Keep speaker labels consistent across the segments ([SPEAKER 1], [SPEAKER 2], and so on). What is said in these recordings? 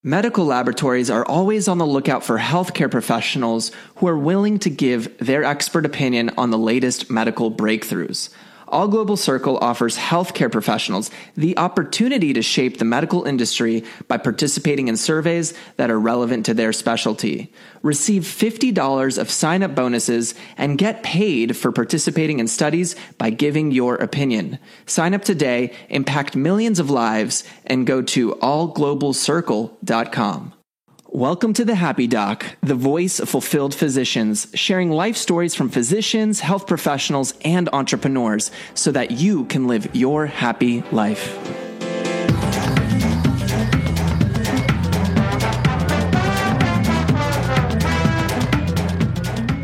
[SPEAKER 1] Medical laboratories are always on the lookout for healthcare professionals who are willing to give their expert opinion on the latest medical breakthroughs. All Global Circle offers healthcare professionals the opportunity to shape the medical industry by participating in surveys that are relevant to their specialty. Receive $50 of sign-up bonuses and get paid for participating in studies by giving your opinion. Sign up today, impact millions of lives, and go to allglobalcircle.com. Welcome to the Happy Doc, the voice of fulfilled physicians, sharing life stories from physicians, health professionals, and entrepreneurs so that you can live your happy life.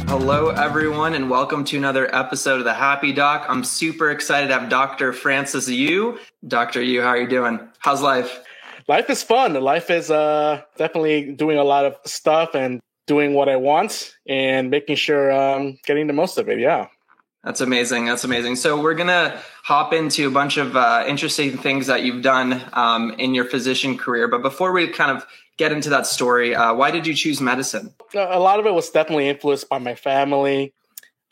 [SPEAKER 1] Hello, everyone, and welcome to another episode of the Happy Doc. I'm super excited to have Dr. Francis Yu. Dr. Yu, how are you doing? How's life?
[SPEAKER 2] Life is fun. Life is definitely doing a lot of stuff and doing what I want and making sure I'm getting the most of it. Yeah.
[SPEAKER 1] That's amazing. That's amazing. So we're going to hop into a bunch of interesting things that you've done in your physician career. But before we kind of get into that story, why did you choose medicine?
[SPEAKER 2] A lot of it was definitely influenced by my family.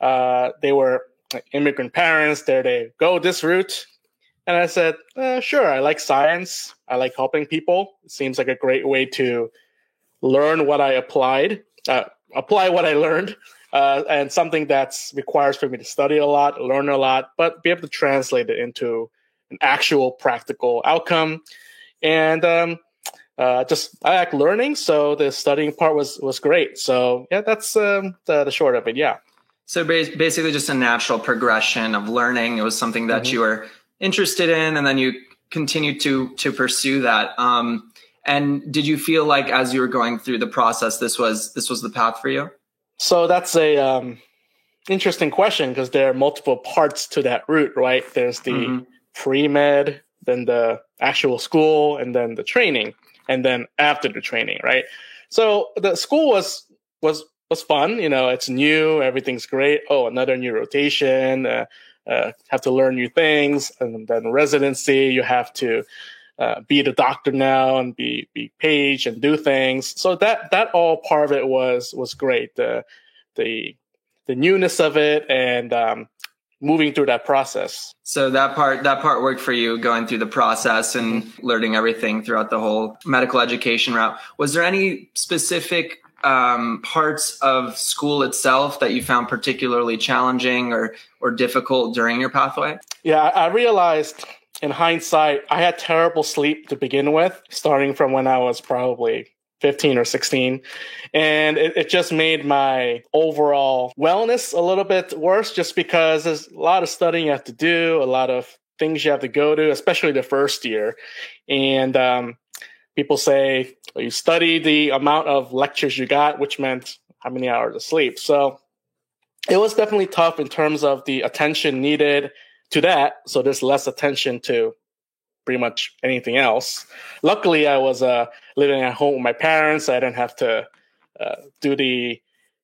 [SPEAKER 2] They were immigrant parents. They go this route. And I said, sure, I like science. I like helping people. It seems like a great way to learn what I apply what I learned, and something that requires for me to study a lot, learn a lot, but be able to translate it into an actual practical outcome. And I like learning, so the studying part was great. So yeah, that's the short of it. Yeah.
[SPEAKER 1] So basically, just a natural progression of learning. It was something that you were interested in, and then you continued to pursue that. And did you feel like as you were going through the process, this was the path for you?
[SPEAKER 2] So that's a interesting question, because there are multiple parts to that route, right? There's the pre-med, then the actual school, and then the training, and then after the training, right? So the school was fun. You know, it's new, everything's great. Oh, another new rotation. Have to learn new things, and then residency, you have to be the doctor now and be page and do things. So that all part of it was great. The newness of it and moving through that process.
[SPEAKER 1] So that part worked for you, going through the process and learning everything throughout the whole medical education route. Was there any specific parts of school itself that you found particularly challenging or difficult during your pathway?
[SPEAKER 2] Yeah, I realized in hindsight, I had terrible sleep to begin with, starting from when I was probably 15 or 16. And it just made my overall wellness a little bit worse, just because there's a lot of studying you have to do, a lot of things you have to go to, especially the first year. And people say, well, you study the amount of lectures you got, which meant how many hours of sleep. So it was definitely tough in terms of the attention needed to that. So there's less attention to pretty much anything else. Luckily, I was living at home with my parents. I didn't have to do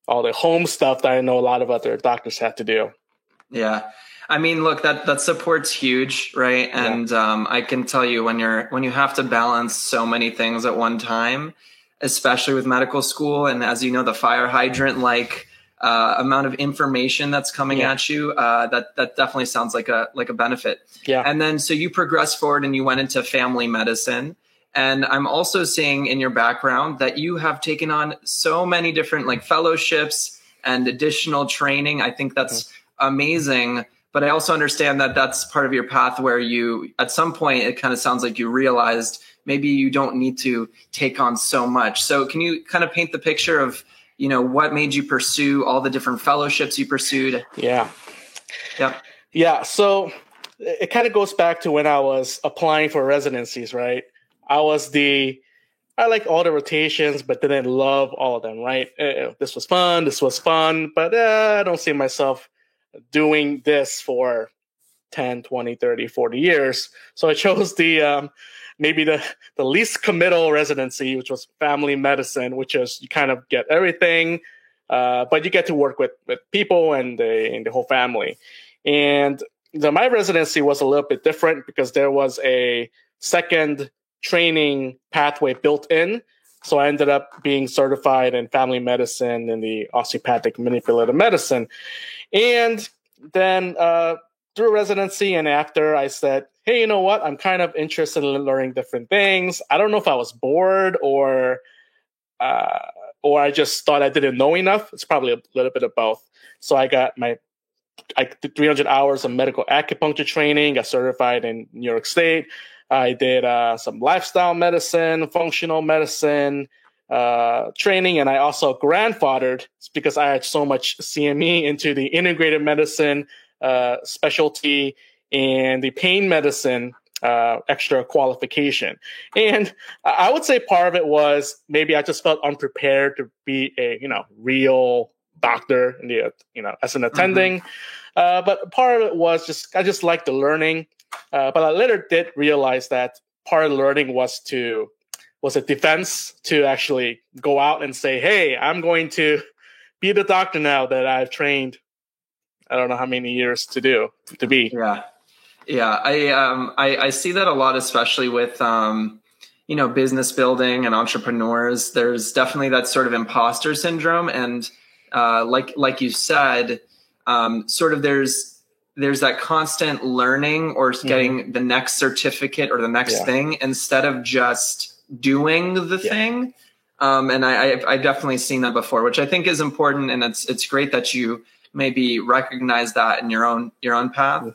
[SPEAKER 2] all the home stuff that I know a lot of other doctors have to do.
[SPEAKER 1] Yeah. I mean, look, that support's huge, right? And I can tell you when you have to balance so many things at one time, especially with medical school, and as you know, the fire hydrant amount of information that's coming at you, that definitely sounds like a benefit.
[SPEAKER 2] Yeah.
[SPEAKER 1] And then so you progressed forward and you went into family medicine. And I'm also seeing in your background that you have taken on so many different fellowships and additional training. I think that's amazing. But I also understand that that's part of your path where you, at some point, it kind of sounds like you realized maybe you don't need to take on so much. So can you kind of paint the picture of, what made you pursue all the different fellowships you pursued?
[SPEAKER 2] Yeah.
[SPEAKER 1] Yep.
[SPEAKER 2] Yeah. So it kind of goes back to when I was applying for residencies, right? I like all the rotations, but didn't love all of them, right? This was fun, but I don't see myself doing this for 10, 20, 30, 40 years. So I chose maybe the least committal residency, which was family medicine, which is you kind of get everything, but you get to work with people and the whole family. And my residency was a little bit different because there was a second training pathway built in. So I ended up being certified in family medicine and the osteopathic manipulative medicine. And then through residency and after, I said, hey, you know what? I'm kind of interested in learning different things. I don't know if I was bored or I just thought I didn't know enough. It's probably a little bit of both. So I did 300 hours of medical acupuncture training, got certified in New York State. I did some lifestyle medicine, functional medicine training, and I also grandfathered because I had so much CME into the integrated medicine specialty and the pain medicine extra qualification. And I would say part of it was maybe I just felt unprepared to be a real doctor in the as an attending. But part of it was I just liked the learning. But I later did realize that part of the learning was a defense to actually go out and say, hey, I'm going to be the doctor now that I've trained I don't know how many years to be.
[SPEAKER 1] Yeah. I see that a lot, especially with business building and entrepreneurs. There's definitely that sort of imposter syndrome, and like you said, sort of there's that constant learning or getting the next certificate or the next thing instead of just doing the thing. And I've definitely seen that before, which I think is important, and it's great that you maybe recognize that in your own path.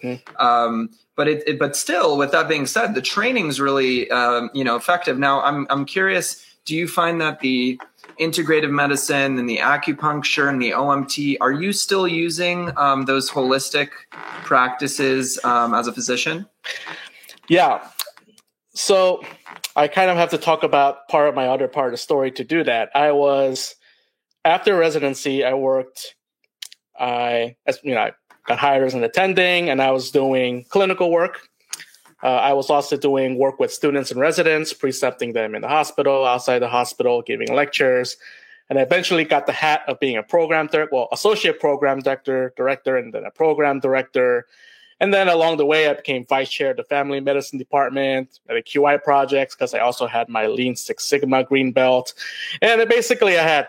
[SPEAKER 1] But still, with that being said, the training's really effective. Now, I'm curious, do you find that the integrative medicine and the acupuncture and the OMT, are you still using those holistic practices as a physician?
[SPEAKER 2] Yeah. So I kind of have to talk about part of my other part of the story to do that. After residency, I got hired as an attending, and I was doing clinical work. I was also doing work with students and residents, precepting them in the hospital, outside the hospital, giving lectures. And I eventually got the hat of being associate program director, and then a program director. And then along the way, I became vice chair of the family medicine department at the QI projects because I also had my Lean Six Sigma green belt. And then basically I had,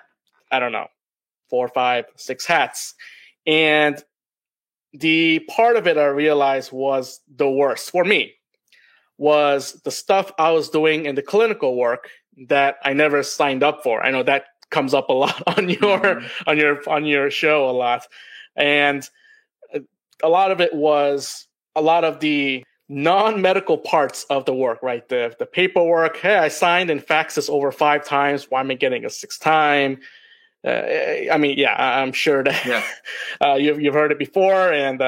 [SPEAKER 2] 4, 5, 6 hats. And the part of it I realized was the worst for me was the stuff I was doing in the clinical work that I never signed up for. I know that comes up a lot on your show a lot. And a lot of it was a lot of the non-medical parts of the work, right? The paperwork. Hey, I signed and faxed this over 5 times. Why am I getting a 6th time? I'm sure that you've heard it before, and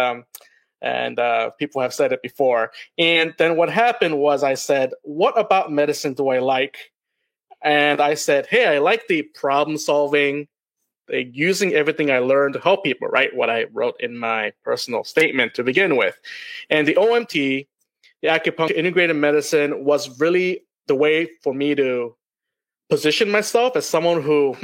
[SPEAKER 2] people have said it before. And then what happened was I said, what about medicine do I like? And I said, hey, I like the problem solving, using everything I learned to help people, right? What I wrote in my personal statement to begin with. And the OMT, the acupuncture integrated medicine, was really the way for me to position myself as someone who,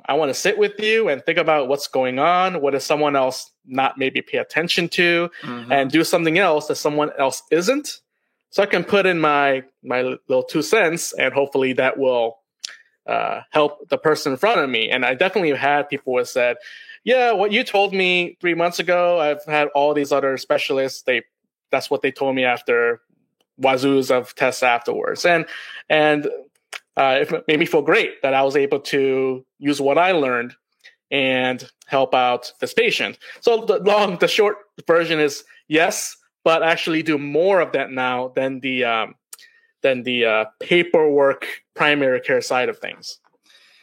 [SPEAKER 2] I want to sit with you and think about what's going on. What does someone else not maybe pay attention to, and do something else that someone else isn't? So I can put in my little 2 cents, and hopefully that will help the person in front of me. And I definitely had people who said, yeah, what you told me 3 months ago, I've had all these other specialists. That's what they told me after wazoos of tests afterwards. And it made me feel great that I was able to use what I learned and help out this patient. So the short version is yes, but actually do more of that now than the paperwork primary care side of things.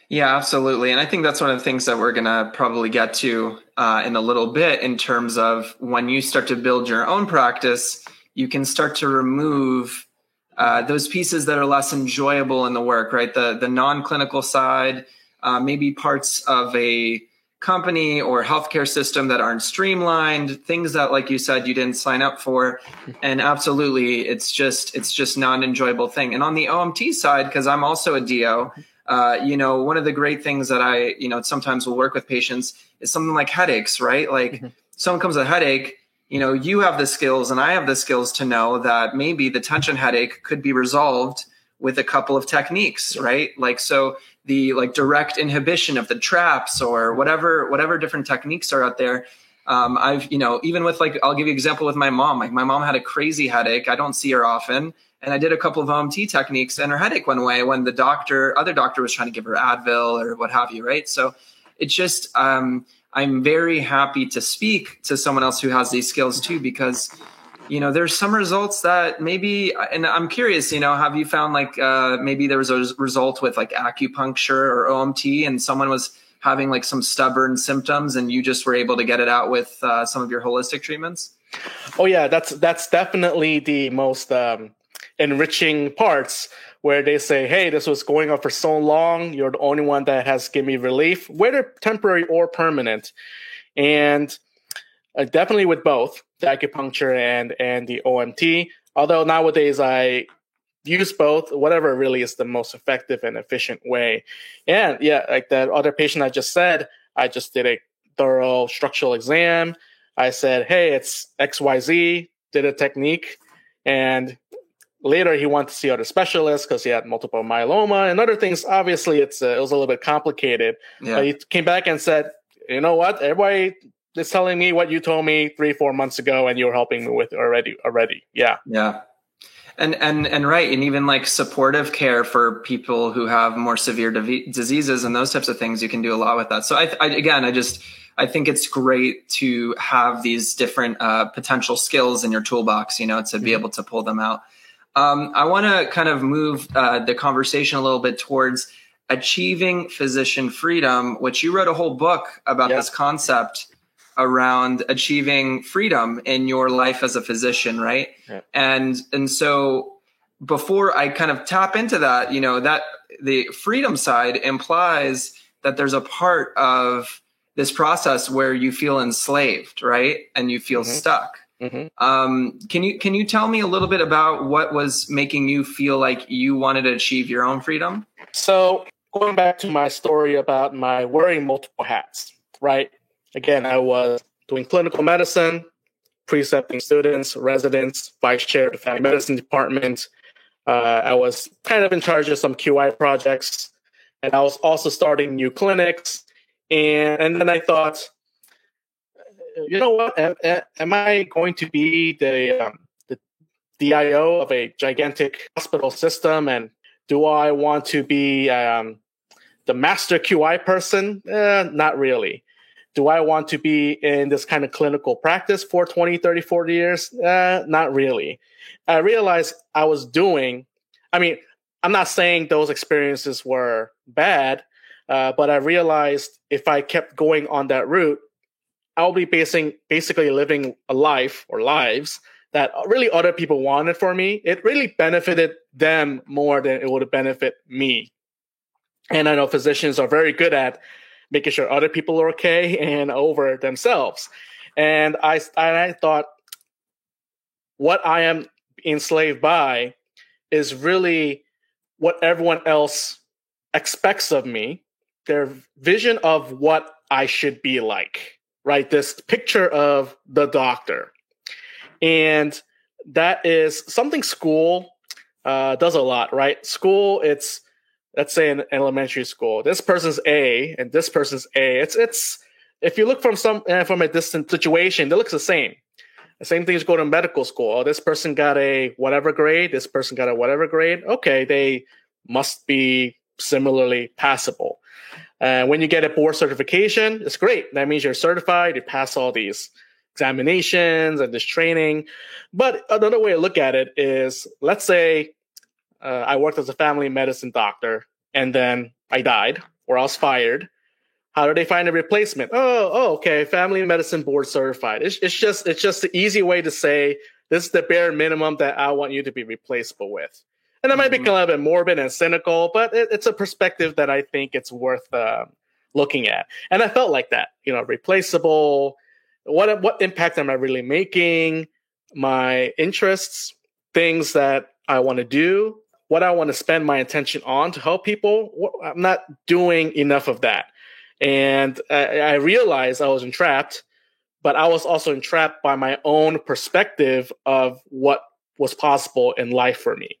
[SPEAKER 1] Yeah, absolutely. And I think that's one of the things that we're going to probably get to in a little bit, in terms of when you start to build your own practice, you can start to remove those pieces that are less enjoyable in the work, right? The non-clinical side, maybe parts of a company or healthcare system that aren't streamlined, things that, like you said, you didn't sign up for. And absolutely, it's just not an enjoyable thing. And on the OMT side, because I'm also a DO, one of the great things that I, sometimes will work with patients is something like headaches, right? Like someone comes with a headache, you have the skills and I have the skills to know that maybe the tension headache could be resolved with a couple of techniques, right? Like, so the like direct inhibition of the traps or whatever different techniques are out there. I've, even with like, I'll give you an example with my mom. Like my mom had a crazy headache. I don't see her often. And I did a couple of OMT techniques and her headache went away when the other doctor was trying to give her Advil or what have you, right? So it's just, I'm very happy to speak to someone else who has these skills too, because there's some results that maybe, and I'm curious, have you found like maybe there was a result with like acupuncture or OMT and someone was having like some stubborn symptoms and you just were able to get it out with some of your holistic treatments?
[SPEAKER 2] Oh yeah, that's definitely the most enriching parts, where they say, hey, this was going on for so long, you're the only one that has given me relief, whether temporary or permanent. And definitely with both the acupuncture and the OMT. Although nowadays I use both, whatever really is the most effective and efficient way. And yeah, like that other patient I just said, I just did a thorough structural exam. I said, hey, it's XYZ, did a technique. And later he wanted to see other specialists because he had multiple myeloma and other things. Obviously, it was a little bit complicated.
[SPEAKER 1] Yeah.
[SPEAKER 2] But he came back and said, you know what, everybody is telling me what you told me 3-4 months ago, and you were helping me with already. Yeah.
[SPEAKER 1] Yeah. And right. And even like supportive care for people who have more severe diseases and those types of things, you can do a lot with that. So I think it's great to have these different potential skills in your toolbox, to be able to pull them out. I want to kind of move the conversation a little bit towards achieving physician freedom, which you wrote a whole book about this concept around achieving freedom in your life as a physician, right? Yeah. And so before I kind of tap into that, that the freedom side implies that there's a part of this process where you feel enslaved, right? And you feel stuck. Mm-hmm. Can you tell me a little bit about what was making you feel like you wanted to achieve your own freedom?
[SPEAKER 2] So going back to my story about my wearing multiple hats, right? Again, I was doing clinical medicine, precepting students, residents, vice chair of the family medicine department. I was kind of in charge of some QI projects, and I was also starting new clinics. And then I thought, you know what? Am I going to be the DIO of a gigantic hospital system? And do I want to be the master QI person? Not really. Do I want to be in this kind of clinical practice for 20, 30, 40 years? Not really. I realized I'm not saying those experiences were bad, but I realized if I kept going on that route, I'll be basically living a life or lives that really other people wanted for me. It really benefited them more than it would have benefited me. And I know physicians are very good at making sure other people are okay and over themselves. And I thought what I am enslaved by is really what everyone else expects of me, their vision of what I should be like, right? This picture of the doctor. And that is something school does a lot, right? School, it's, let's say in elementary school, this person's A and this person's A. It's if you look from a distant situation, it looks the same. The same things go to medical school. Oh, this person got a whatever grade. This person got a whatever grade. Okay, they must be similarly passable. And when you get a board certification, it's great. That means you're certified. You pass all these examinations and this training. But another way to look at it is, let's say I worked as a family medicine doctor and then I died or I was fired. How do they find a replacement? Oh, okay. Family medicine board certified. It's just the easy way to say this is the bare minimum that I want you to be replaceable with. And that might be a little bit morbid and cynical, but it's a perspective that I think it's worth looking at. And I felt like that, replaceable. What impact am I really making? My interests, things that I want to do, what I want to spend my attention on to help people. I'm not doing enough of that. And I realized I was entrapped, but I was also entrapped by my own perspective of what was possible in life for me.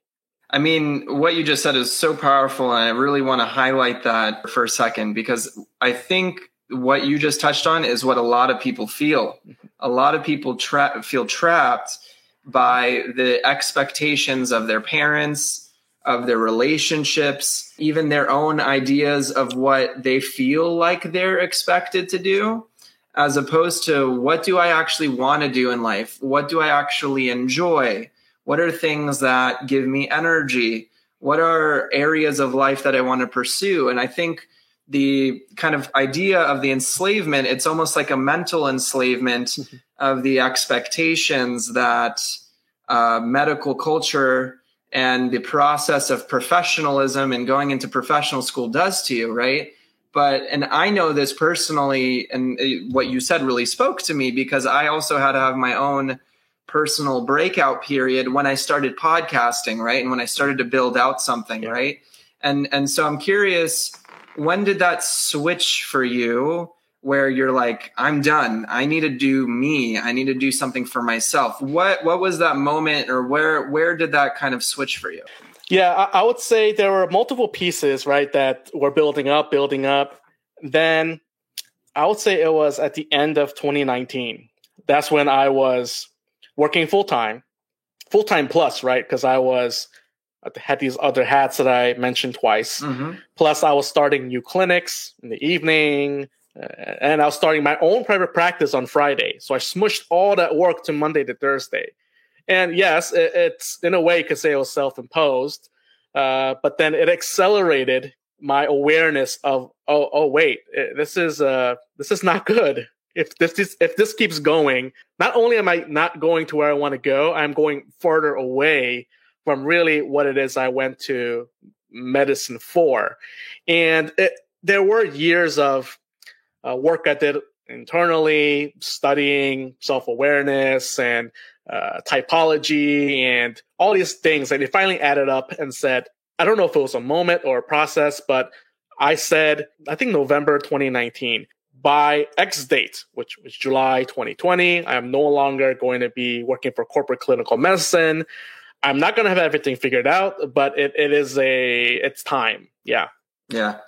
[SPEAKER 1] I mean, what you just said is so powerful, and I really want to highlight that for a second, because I think what you just touched on is what a lot of people feel. A lot of people feel trapped by the expectations of their parents, of their relationships, even their own ideas of what they feel like they're expected to do, as opposed to what do I actually want to do in life? What do I actually enjoy? What are things that give me energy? What are areas of life that I want to pursue? And I think the kind of idea of the enslavement, it's almost like a mental enslavement of the expectations that medical culture and the process of professionalism and going into professional school does to you, right? And I know this personally, and what you said really spoke to me, because I also had to have my own personal breakout period when I started podcasting, right? And when I started to build out something, right? And so I'm curious, when did that switch for you where you're like, I'm done. I need to do me. I need to do something for myself. What was that moment, or where did that kind of switch for you?
[SPEAKER 2] Yeah, I would say there were multiple pieces, right, that were building up. Then I would say it was at the end of 2019. That's when I was working full-time plus, right? Because I had these other hats that I mentioned twice. Mm-hmm. Plus, I was starting new clinics in the evening, and I was starting my own private practice on Friday. So I smushed all that work to Monday to Thursday. And yes, it's in a way you could say it was self-imposed, but then it accelerated my awareness of, wait, this is not good. If this keeps going, not only am I not going to where I want to go, I'm going further away from really what it is I went to medicine for. And there were years of work I did internally, studying self-awareness and typology and all these things. And it finally added up and said, I don't know if it was a moment or a process, but I said, I think November 2019, by X date, which was July 2020, I am no longer going to be working for corporate clinical medicine. I'm not going to have everything figured out, but it's time. Yeah.
[SPEAKER 1] Yeah.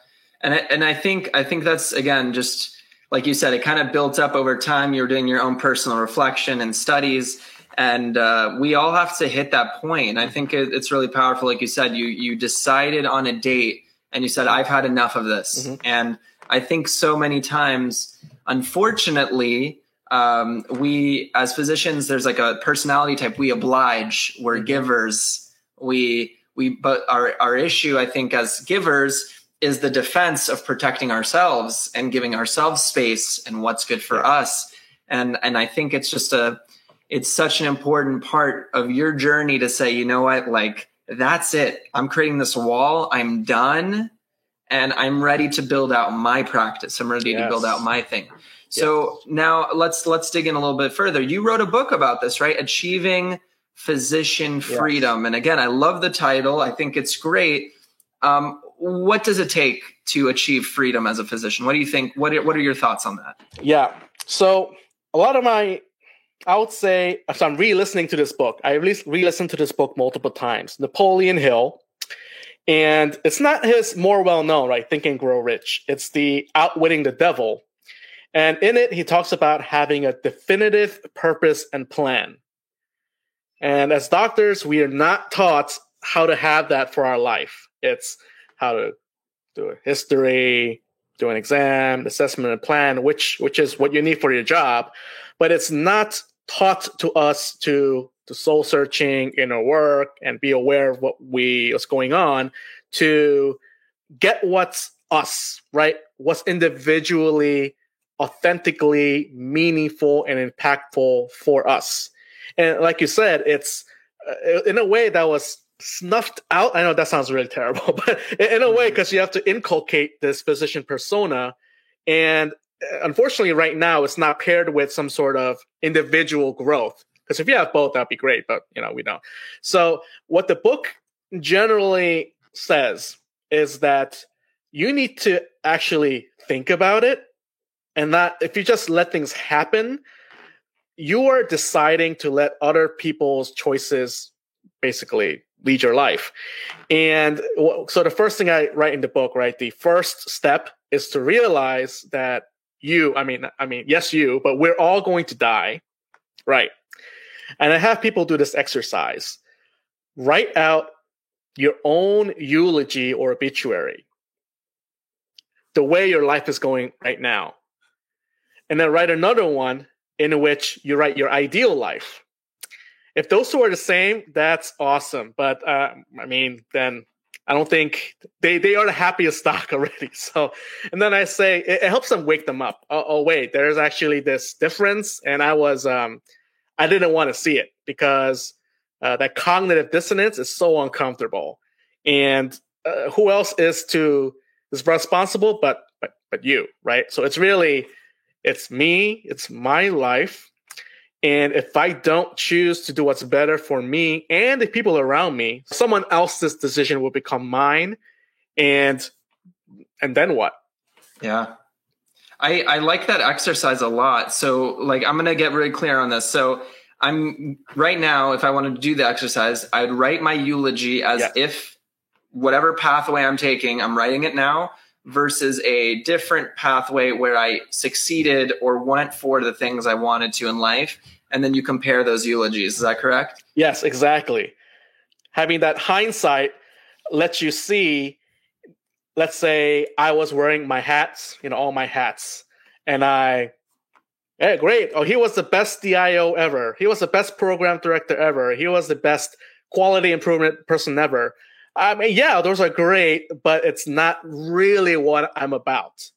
[SPEAKER 1] And I think that's, again, just like you said, it kind of built up over time. You're doing your own personal reflection and studies, and we all have to hit that point. And I think it's really powerful. Like you said, you decided on a date and you said, I've had enough of this. Mm-hmm. And I think so many times, unfortunately, we as physicians, there's like a personality type. We oblige, we're givers. But our issue, I think, as givers is the defense of protecting ourselves and giving ourselves space and what's good for us. And I think it's such an important part of your journey to say, you know what, like, that's it. I'm creating this wall. I'm done. And I'm ready to build out my practice. I'm ready to build out my thing. So now let's dig in a little bit further. You wrote a book about this, right? Achieving Physician Freedom. Yes. And again, I love the title. I think it's great. What does it take to achieve freedom as a physician? What do you think? What are your thoughts on that?
[SPEAKER 2] Yeah. So a lot of I would say, so I'm re-listening to this book. I at least re-listened to this book multiple times. Napoleon Hill. And it's not his more well-known, right? Think and Grow Rich. It's the Outwitting the Devil. And in it, he talks about having a definitive purpose and plan. And as doctors, we are not taught how to have that for our life. It's how to do a history, do an exam, assessment and plan, which is what you need for your job. But it's not taught to us to soul searching, inner work, and be aware of what's going on to get what's us, right? What's individually, authentically meaningful and impactful for us. And like you said, it's in a way that was snuffed out. I know that sounds really terrible, but in a way, because you have to inculcate this physician persona. And unfortunately, right now, it's not paired with some sort of individual growth. Because if you have both, that'd be great, but we don't. So what the book generally says is that you need to actually think about it, and not if you just let things happen, you are deciding to let other people's choices basically lead your life. And so the first thing I write in the book, right, the first step is to realize that yes, you, but we're all going to die, right? And I have people do this exercise. Write out your own eulogy or obituary, the way your life is going right now. And then write another one in which you write your ideal life. If those two are the same, that's awesome. But then I don't think they are the happiest stock already. So, and then I say it helps them wake them up. Oh, wait, there's actually this difference, and I didn't want to see it because that cognitive dissonance is so uncomfortable. And who else is responsible but you, right? So it's me, it's my life. And if I don't choose to do what's better for me and the people around me, someone else's decision will become mine. And then what?
[SPEAKER 1] Yeah. I like that exercise a lot. So I'm going to get really clear on this. So I'm right now, if I wanted to do the exercise, I'd write my eulogy as if whatever pathway I'm taking, I'm writing it now versus a different pathway where I succeeded or went for the things I wanted to in life. And then you compare those eulogies. Is that correct?
[SPEAKER 2] Yes, exactly. Having that hindsight lets you see, let's say I was wearing my hats, all my hats. And hey, great. Oh, he was the best DIO ever. He was the best program director ever. He was the best quality improvement person ever. Yeah, those are great, but it's not really what I'm about.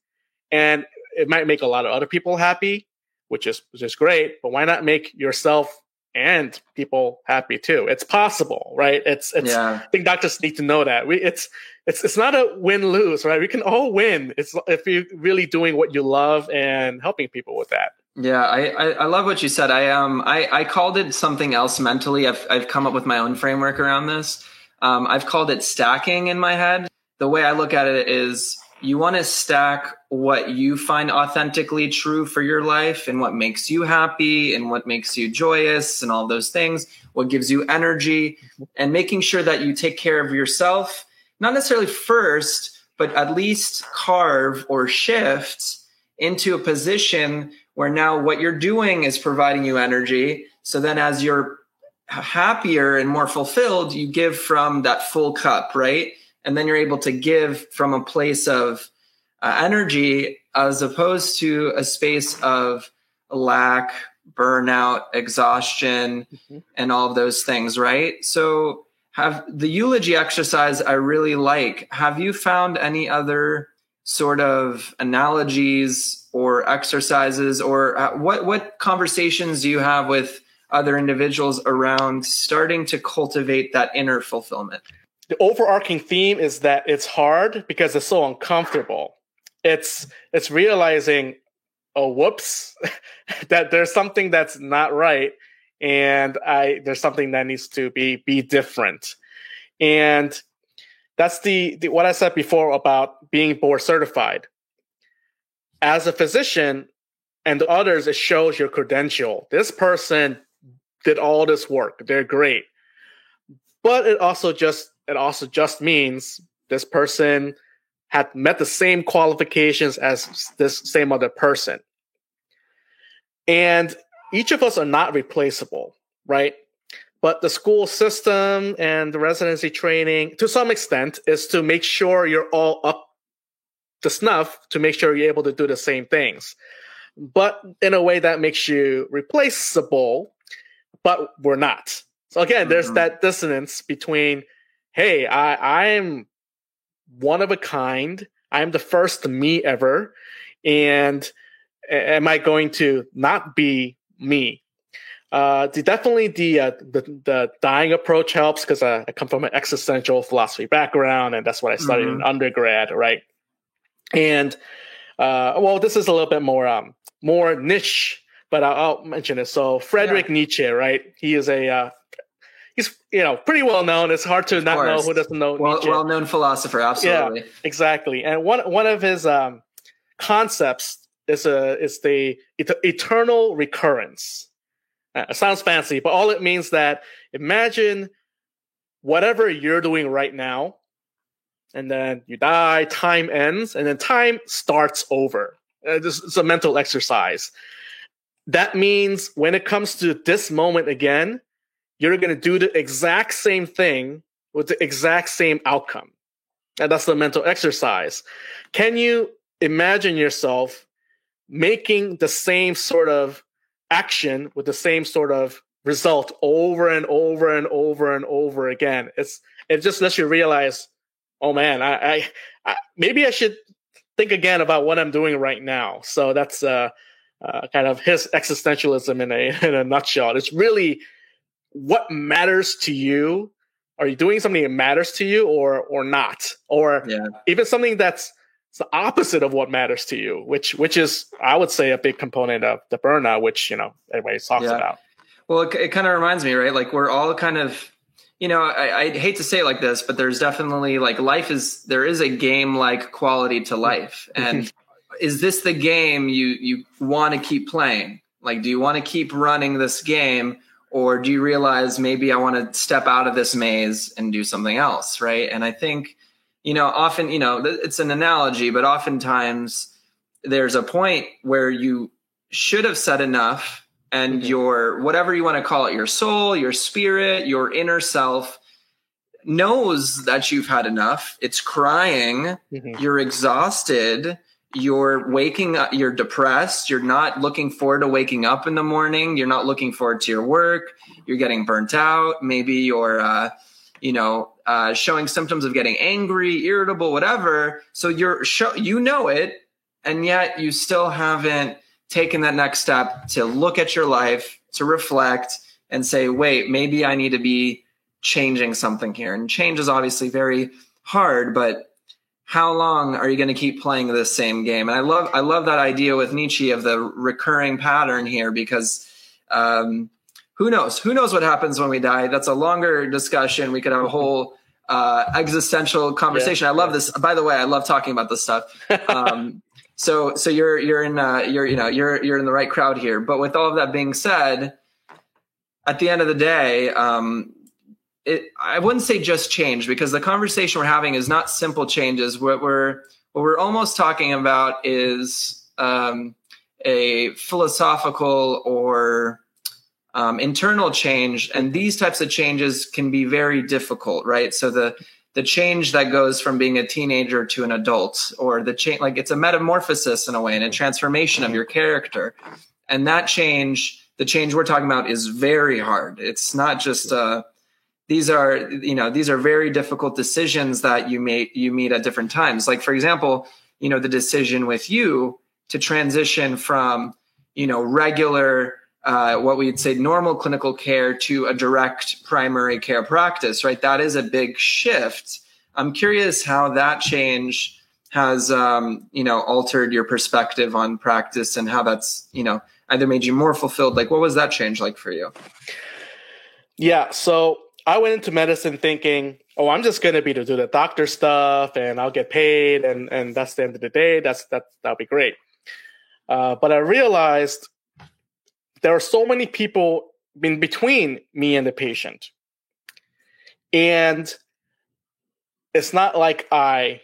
[SPEAKER 2] And it might make a lot of other people happy, which is great, but why not make yourself and people happy too? It's possible, right? I think doctors need to know that. It's not a win-lose, right? We can all win. It's if you're really doing what you love and helping people with that.
[SPEAKER 1] Yeah, I love what you said. I called it something else mentally. I've come up with my own framework around this. I've called it stacking in my head. The way I look at it is you want to stack what you find authentically true for your life and what makes you happy and what makes you joyous and all those things, what gives you energy, and making sure that you take care of yourself, not necessarily first, but at least carve or shift into a position where now what you're doing is providing you energy. So then as you're happier and more fulfilled, you give from that full cup, right? And then you're able to give from a place of energy as opposed to a space of lack, burnout, exhaustion, and all of those things, right? So have the eulogy exercise I really like. Have you found any other sort of analogies or exercises, or what conversations do you have with other individuals around starting to cultivate that inner fulfillment?
[SPEAKER 2] The overarching theme is that it's hard because it's so uncomfortable. It's realizing, oh, whoops, that there's something that's not right, and there's something that needs to be different. And that's the what I said before about being board certified. As a physician and the others, it shows your credential. This person did all this work. They're great. But it also just means this person had met the same qualifications as this same other person. And each of us are not replaceable, right? But the school system and the residency training, to some extent, is to make sure you're all up to snuff, to make sure you're able to do the same things. But in a way that makes you replaceable, but we're not. So again, there's that dissonance between, hey, I'm one of a kind. I'm the first me ever. And am I going to not be me? Definitely the dying approach helps because I come from an existential philosophy background, and that's what I studied in undergrad, right? And this is a little bit more niche, but I'll mention it. So Friedrich Nietzsche, right? He is he's pretty well known. It's hard to not know who doesn't know Nietzsche.
[SPEAKER 1] Well-known philosopher, absolutely.
[SPEAKER 2] Yeah, exactly. And one of his concepts is the eternal recurrence. It sounds fancy, but all it means that imagine whatever you're doing right now, and then you die, time ends, and then time starts over. It's a mental exercise. That means when it comes to this moment again, you're going to do the exact same thing with the exact same outcome. And that's the mental exercise. Can you imagine yourself making the same sort of action with the same sort of result over and over and over and over again? It just lets you realize, oh man, I maybe I should think again about what I'm doing right now. So that's kind of his existentialism in a nutshell. It's really what matters to you. Are you doing something that matters to you or not? Or even something that's the opposite of what matters to you, which is, I would say, a big component of the burnout, which, everybody talks about.
[SPEAKER 1] Well, it kind of reminds me, right? Like we're all kind of, I hate to say it like this, but there's definitely like there is a game-like quality to life. And is this the game you want to keep playing? Like, do you want to keep running this game? Or do you realize maybe I want to step out of this maze and do something else, right? And I think, often, it's an analogy, but oftentimes there's a point where you should have said enough, and your, whatever you want to call it, your soul, your spirit, your inner self knows that you've had enough. It's crying. You're exhausted. You're waking up, you're depressed. You're not looking forward to waking up in the morning. You're not looking forward to your work. You're getting burnt out. Maybe you're, showing symptoms of getting angry, irritable, whatever. So you know it, and yet you still haven't taken that next step to look at your life, to reflect and say, wait, maybe I need to be changing something here. And change is obviously very hard, but how long are you going to keep playing this same game? And I love that idea with Nietzsche of the recurring pattern here, because who knows what happens when we die? That's a longer discussion. We could have a whole existential conversation. I love this. By the way, I love talking about this stuff. So you're in the right crowd here. But with all of that being said, at the end of the day, I wouldn't say just change, because the conversation we're having is not simple changes. What we're almost talking about is a philosophical or internal change, and these types of changes can be very difficult, right? So the change that goes from being a teenager to an adult, or the change, like it's a metamorphosis in a way, and a transformation of your character, and that change, the change we're talking about, is very hard. It's not just these are very difficult decisions that you meet at different times. Like, for example, the decision with you to transition from, regular, what we'd say normal clinical care to a direct primary care practice, right? That is a big shift. I'm curious how that change has, altered your perspective on practice, and how that's, either made you more fulfilled. Like, what was that change like for you?
[SPEAKER 2] Yeah. So I went into medicine thinking, oh, I'm just going to do the doctor stuff, and I'll get paid, and that's the end of the day. That'll be great. But I realized there are so many people in between me and the patient. And it's not like I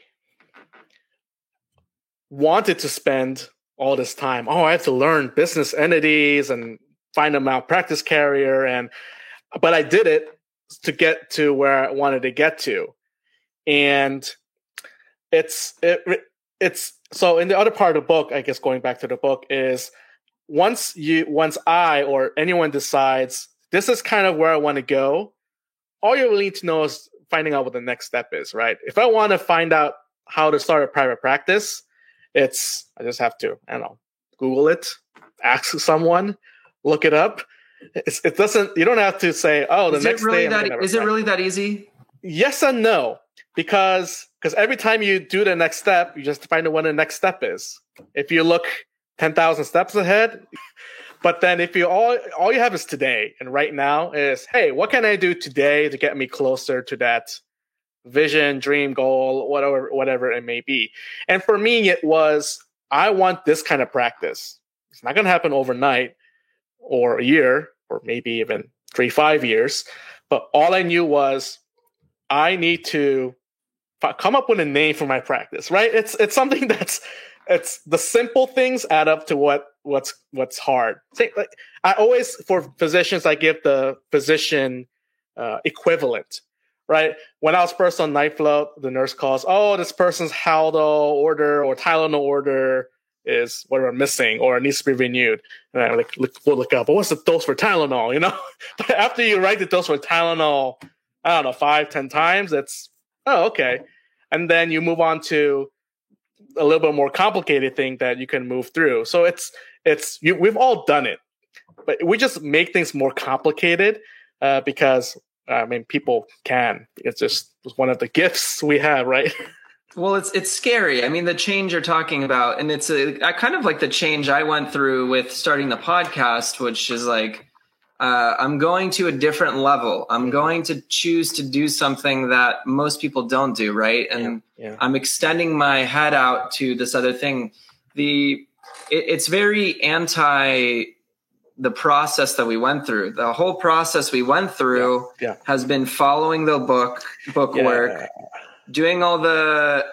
[SPEAKER 2] wanted to spend all this time. Oh, I have to learn business entities and find a malpractice carrier, but I did it to get to where I wanted to get to. And it's so in the other part of the book, I guess going back to the book, is once I or anyone decides this is kind of where I want to go, all you really need to know is finding out what the next step is, right? If I want to find out how to start a private practice, I just have to, Google it, ask someone, look it up. It doesn't. You don't have to say, "Oh, the next day."
[SPEAKER 1] Is it really that easy?
[SPEAKER 2] Yes and no, because every time you do the next step, you just find out what the next step is. If you look 10,000 steps ahead, but then if you all you have is today and right now is, hey, what can I do today to get me closer to that vision, dream, goal, whatever it may be. And for me, it was, I want this kind of practice. It's not going to happen overnight or a year, or maybe even 3-5 years. But all I knew was I need to come up with a name for my practice, right? It's something it's the simple things add up to what's hard. Like, I always, for physicians, I give the physician equivalent, right? When I was first on night float, the nurse calls, oh, this person's Haldol order or Tylenol order is whatever missing or it needs to be renewed. And I we'll look up, well, what's the dose for Tylenol, But after you write the dose for Tylenol, I don't know, 5-10 times, it's, oh, okay. And then you move on to a little bit more complicated thing that you can move through. So we've all done it, but we just make things more complicated because people can. It's just one of the gifts we have, right?
[SPEAKER 1] Well, it's scary. I mean, the change you're talking about, and it's kind of like the change I went through with starting the podcast, which is like, I'm going to a different level. I'm going to choose to do something that most people don't do, right? And I'm extending my head out to this other thing. It's very anti the process that we went through. The whole process we went through has been following the bookwork, doing all the,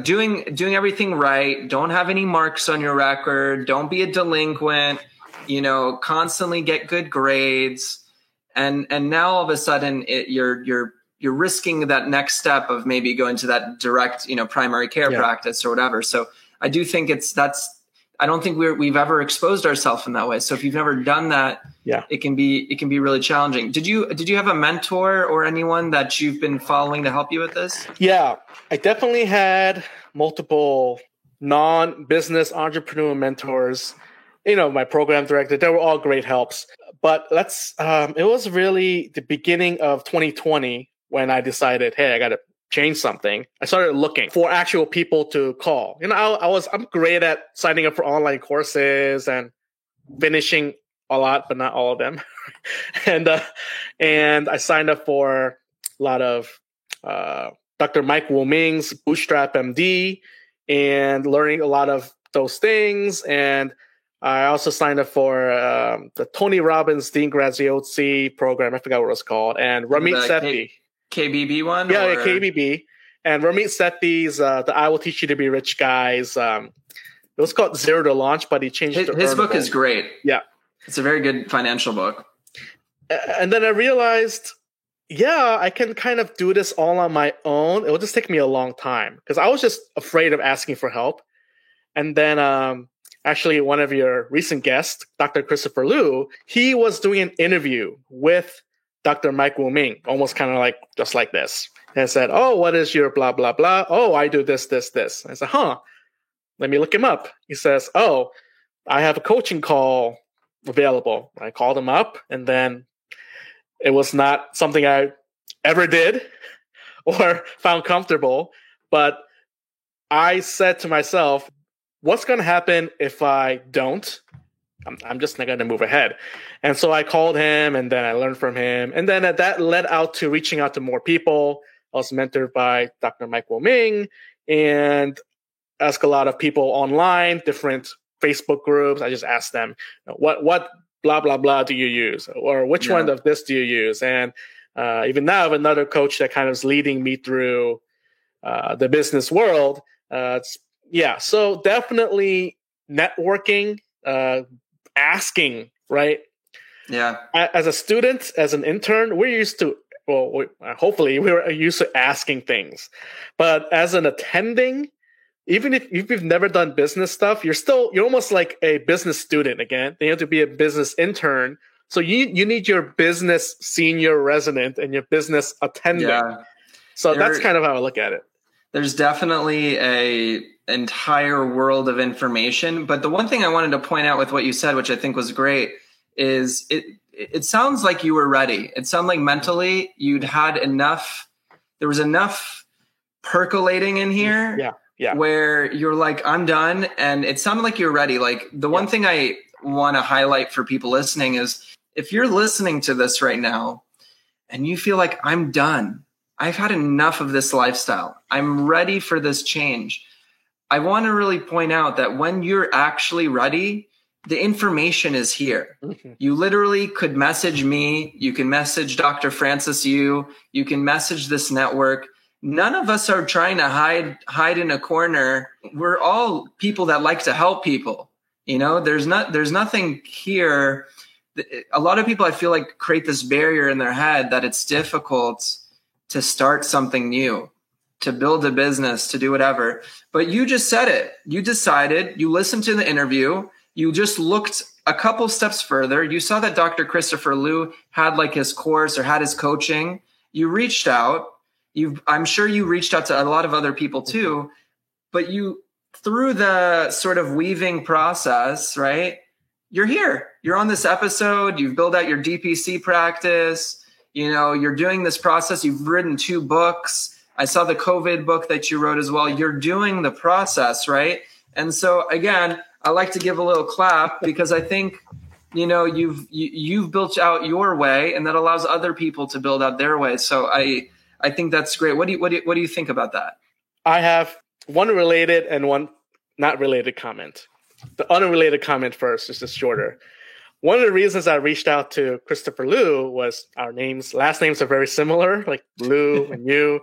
[SPEAKER 1] doing everything right. Don't have any marks on your record. Don't be a delinquent. Constantly get good grades, and now all of a sudden you're risking that next step of maybe going to that direct, primary care practice or whatever. So I do think I don't think we've ever exposed ourselves in that way. So if you've never done that, it can be really challenging. Did you have a mentor or anyone that you've been following to help you with this? Yeah,
[SPEAKER 2] I definitely had multiple non-business entrepreneur mentors. My program director, they were all great helps. But it was really the beginning of 2020 when I decided, hey, I got to change something. I started looking for actual people to call. I'm great at signing up for online courses and finishing a lot, but not all of them. and I signed up for a lot of Dr. Mike Wu-Ming's Bootstrap MD and learning a lot of those things. And I also signed up for the Tony Robbins Dean Graziosi program. I forgot what it was called. And Ramit Sethi.
[SPEAKER 1] KBB one?
[SPEAKER 2] Yeah, KBB. And Ramit Sethi's the I Will Teach You to Be Rich guys. It was called Zero to Launch, but he changed it to
[SPEAKER 1] His book is great.
[SPEAKER 2] Yeah.
[SPEAKER 1] It's a very good financial book.
[SPEAKER 2] And then I realized, I can kind of do this all on my own. It will just take me a long time because I was just afraid of asking for help. And then actually, one of your recent guests, Dr. Christopher Liu, he was doing an interview with Dr. Mike Wu-Ming, almost kind of like just like this. And said, oh, what is your blah, blah, blah? Oh, I do this, this, this. I said, let me look him up. He says, oh, I have a coaching call available. I called him up, and then it was not something I ever did or found comfortable. But I said to myself, what's going to happen if I don't? I'm just not going to move ahead. And so I called him, and then I learned from him. And then that led out to reaching out to more people. I was mentored by Dr. Mike Wu-Ming and asked a lot of people online, different Facebook groups. I just asked them, what blah, blah, blah do you use? Or which one of this do you use? And even now I have another coach that kind of is leading me through the business world. So definitely networking, asking, right?
[SPEAKER 1] Yeah.
[SPEAKER 2] As a student, as an intern, we're used to, hopefully we were used to asking things. But as an attending, even if you've never done business stuff, you're almost like a business student again. You have to be a business intern. So you need your business senior resident and your business attending. Yeah. So that's kind of how I look at it.
[SPEAKER 1] There's definitely a entire world of information. But the one thing I wanted to point out with what you said, which I think was great, is it sounds like you were ready. It sounded like mentally you'd had enough. There was enough percolating in here.
[SPEAKER 2] Yeah.
[SPEAKER 1] Where you're like, I'm done. And it sounded like you're ready. Like the one thing I want to highlight for people listening is if you're listening to this right now and you feel like I'm done, I've had enough of this lifestyle, I'm ready for this change. I want to really point out that when you're actually ready, the information is here.
[SPEAKER 2] Mm-hmm.
[SPEAKER 1] You literally could message me. You can message Dr. Francis Yu. You can message this network. None of us are trying to hide in a corner. We're all people that like to help people. There's nothing here. A lot of people, I feel like, create this barrier in their head that it's difficult to start something new, to build a business, to do whatever. But you just said it. You decided, you listened to the interview, you just looked a couple steps further. You saw that Dr. Christopher Liu had like his course or had his coaching. You reached out. I'm sure you reached out to a lot of other people too, but you, through the sort of weaving process, right? You're here. You're on this episode. You've built out your DPC practice. You're doing this process. You've written 2 books. I saw the COVID book that you wrote as well. You're doing the process, right? And so again, I like to give a little clap because I think, you've built out your way, and that allows other people to build out their way. So I think that's great. What do you think about that?
[SPEAKER 2] I have one related and one not related comment. The unrelated comment first is just shorter. One of the reasons I reached out to Christopher Liu was our last names are very similar, like Liu and Yu,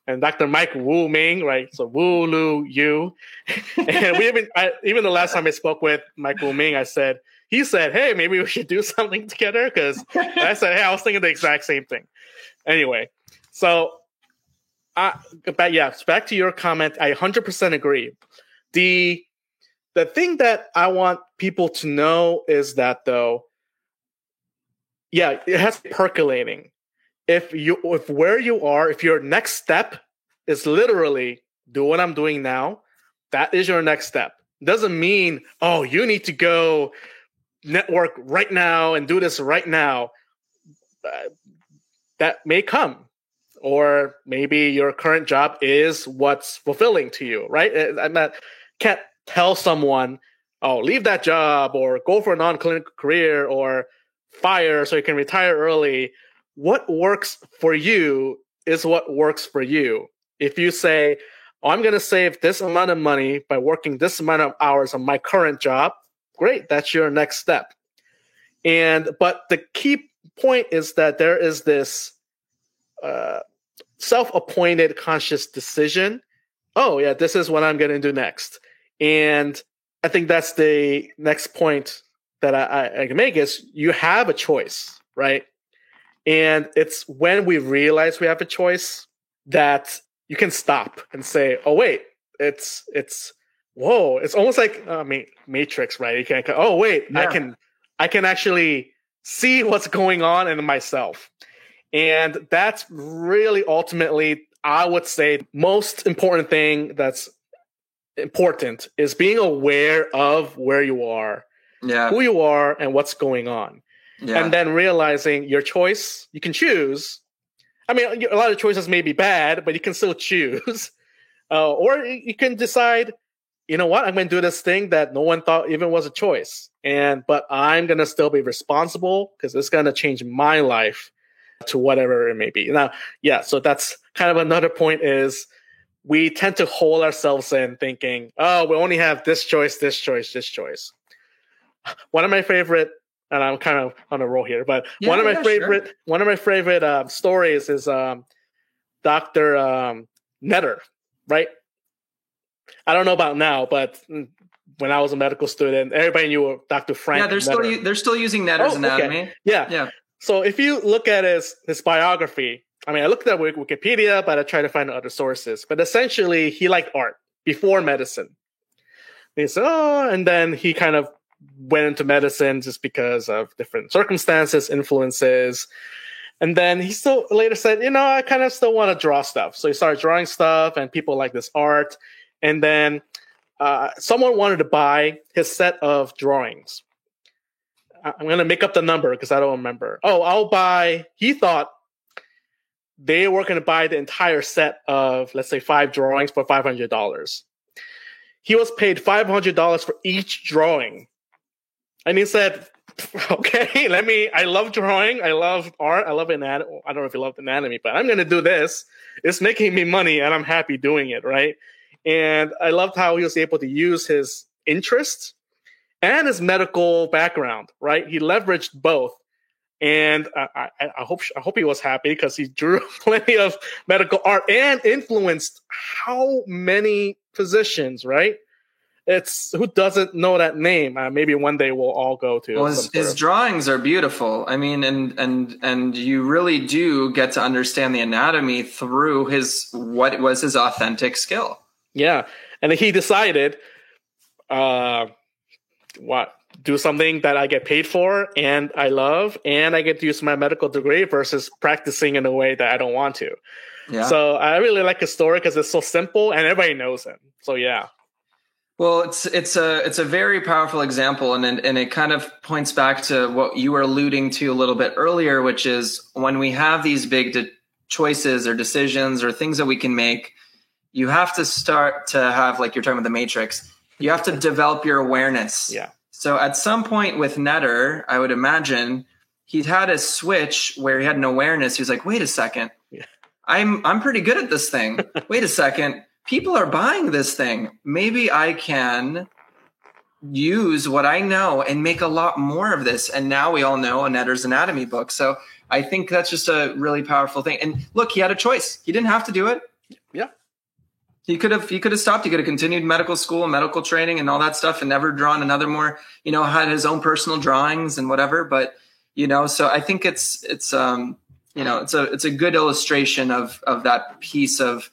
[SPEAKER 2] and Dr. Mike Wu Ming, right? So Wu, Liu, Yu. And even the last time I spoke with Mike Wu Ming, he said, hey, maybe we should do something together. Because I said, hey, I was thinking the exact same thing. Anyway, so back to your comment. I 100% agree. The thing that I want people to know is that, though, it has to be percolating. If where you are, if your next step is literally do what I'm doing now, that is your next step. Doesn't mean, you need to go network right now and do this right now. That may come. Or maybe your current job is what's fulfilling to you, right? Can't tell someone, leave that job or go for a non-clinical career or fire so you can retire early. What works for you is what works for you. If you say, I'm going to save this amount of money by working this amount of hours on my current job, great, that's your next step. But the key point is that there is this self-appointed conscious decision. This is what I'm going to do next. And I think that's the next point that I can make is you have a choice, right? And it's when we realize we have a choice that you can stop and say, oh, wait, it's almost like Matrix, right? You can, I can actually see what's going on in myself. And that's really ultimately, I would say, most important thing that's important is being aware of where you are, who you are, and what's going on. And then realizing your choice, you can choose. A lot of choices may be bad, but you can still choose. Or you can decide, you know what, I'm going to do this thing that no one thought even was a choice. But I'm going to still be responsible because it's going to change my life to whatever it may be. Now, so that's kind of another point is we tend to hold ourselves in thinking, we only have this choice, this choice, this choice. One of my favorite, and I'm kind of on a roll here, but one of my favorite stories is Dr. Netter, right? I don't know about now, but when I was a medical student, everybody knew Dr. Frank.
[SPEAKER 1] Yeah, they're still using Netter's anatomy.
[SPEAKER 2] Okay. Yeah. So if you look at his biography, I looked at Wikipedia, but I tried to find other sources. But essentially, he liked art before medicine. And he said, and then he kind of went into medicine just because of different circumstances, influences. And then he still later said, I kind of still want to draw stuff. So he started drawing stuff, and people like this art. And then someone wanted to buy his set of drawings. I'm going to make up the number because I don't remember. He thought they were going to buy the entire set of, let's say, 5 drawings for $500. He was paid $500 for each drawing. And he said, okay, I love drawing. I love art. I love anatomy. I don't know if you love anatomy, but I'm going to do this. It's making me money and I'm happy doing it, right? And I loved how he was able to use his interest and his medical background, right? He leveraged both. And I hope he was happy because he drew plenty of medical art and influenced how many physicians, right? It's who doesn't know that name? Maybe one day we'll all go to.
[SPEAKER 1] Well, his drawings are beautiful. I mean, and you really do get to understand the anatomy through what was his authentic skill.
[SPEAKER 2] Yeah, and he decided, do something that I get paid for and I love, and I get to use my medical degree versus practicing in a way that I don't want to. Yeah. So I really like his story because it's so simple and everybody knows him. So yeah.
[SPEAKER 1] Well, it's a very powerful example, and it kind of points back to what you were alluding to a little bit earlier, which is when we have these big choices or decisions or things that we can make, you have to start to have, like you're talking about the Matrix, you have to develop your awareness.
[SPEAKER 2] Yeah.
[SPEAKER 1] So at some point with Netter, I would imagine he'd had a switch where he had an awareness. He was like, wait a second, I'm pretty good at this thing. Wait a second. People are buying this thing. Maybe I can use what I know and make a lot more of this. And now we all know a Netter's Anatomy book. So I think that's just a really powerful thing. And look, he had a choice. He didn't have to do it.
[SPEAKER 2] Yeah.
[SPEAKER 1] He could have stopped. He could have continued medical school and medical training and all that stuff and never drawn another more, had his own personal drawings and whatever. But, so I think it's a good illustration of that piece of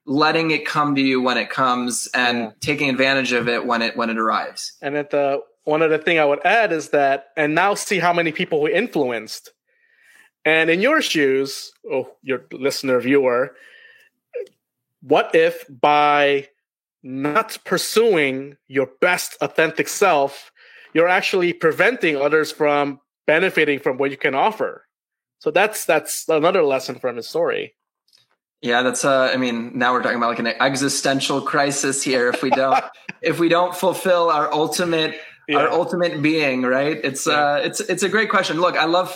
[SPEAKER 1] letting it come to you when it comes and taking advantage of it when it arrives.
[SPEAKER 2] And one other thing I would add is that, and now see how many people he influenced. And in your shoes, your listener, viewer, what if by not pursuing your best authentic self, you're actually preventing others from benefiting from what you can offer? So that's another lesson from his story.
[SPEAKER 1] Yeah, that's now we're talking about like an existential crisis here if we don't fulfill our ultimate being, right? It's a great question. Look, I love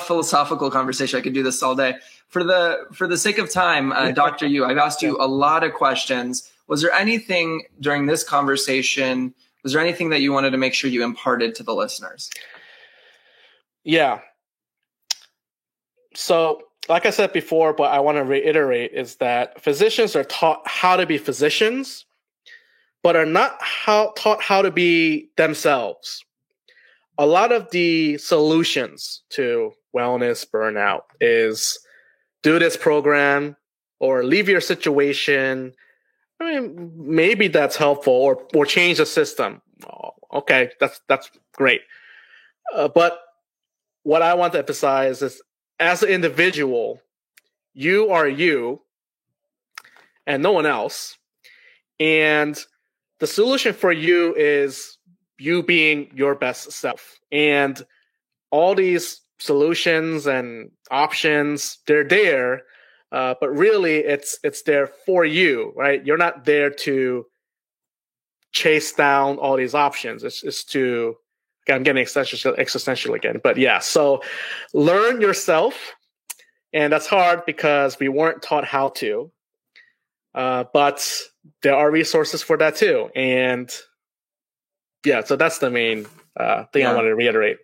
[SPEAKER 1] philosophical conversation. I could do this all day. For the sake of time, Dr. Yu, I've asked you a lot of questions. Was there anything during this conversation, that you wanted to make sure you imparted to the listeners?
[SPEAKER 2] Yeah. So, like I said before, but I want to reiterate, is that physicians are taught how to be physicians, but are not taught how to be themselves. A lot of the solutions to wellness burnout is do this program or leave your situation. I mean, maybe that's helpful, or change the system. Okay, that's great. But what I want to emphasize is, as an individual, you are you and no one else. And the solution for you is you being your best self. And all these solutions and options, they're there, but really it's there for you, right? You're not there to chase down all these options. It's to, I'm getting existential again, but yeah. So learn yourself, and that's hard because we weren't taught how to. But there are resources for that too, and yeah. So that's the main thing I wanted to reiterate.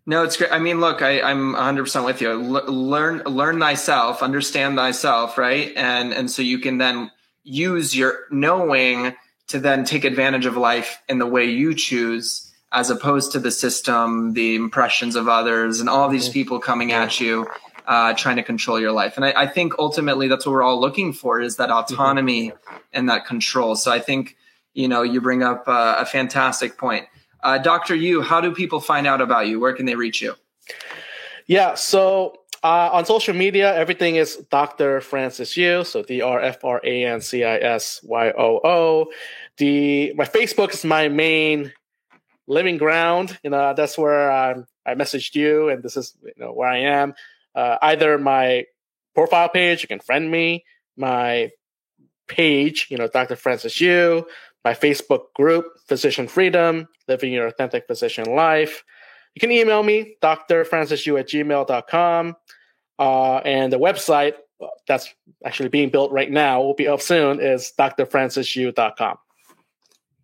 [SPEAKER 1] No, it's great. I mean, look, I'm 100% with you. Learn thyself, understand thyself, right? And so you can then use your knowing to then take advantage of life in the way you choose, as opposed to the system, the impressions of others, and all these people coming at you, trying to control your life. And I think ultimately that's what we're all looking for, is that autonomy and that control. So I think, you bring up a fantastic point. Dr. Yu, how do people find out about you? Where can they reach you?
[SPEAKER 2] Yeah, so on social media, everything is Dr. Francis Yu, so DrFrancisYoo. My Facebook is my main living ground. That's where I messaged you, and this is where I am. Either my profile page, you can friend me, my page, Dr. Francis Yu, my Facebook group, Physician Freedom, Living Your Authentic Physician Life. You can email me, drfrancisyu@gmail.com. And the website that's actually being built right now, will be up soon, is drfrancisyu.com.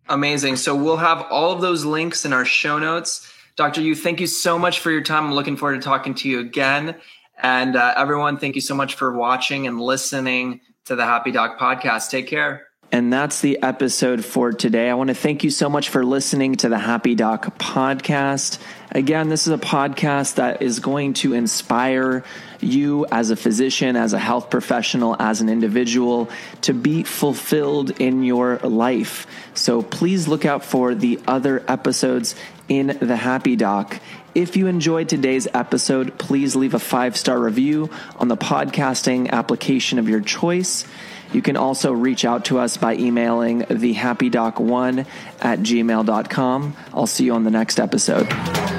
[SPEAKER 1] Amazing. So we'll have all of those links in our show notes. Dr. Yu, thank you so much for your time. I'm looking forward to talking to you again. And everyone, thank you so much for watching and listening to the Happy Doc podcast. Take care. And that's the episode for today. I want to thank you so much for listening to the Happy Doc podcast. Again, this is a podcast that is going to inspire you as a physician, as a health professional, as an individual to be fulfilled in your life. So please look out for the other episodes in the Happy Doc. If you enjoyed today's episode, please leave a 5-star review on the podcasting application of your choice. You can also reach out to us by emailing thehappydoc1@gmail.com. I'll see you on the next episode.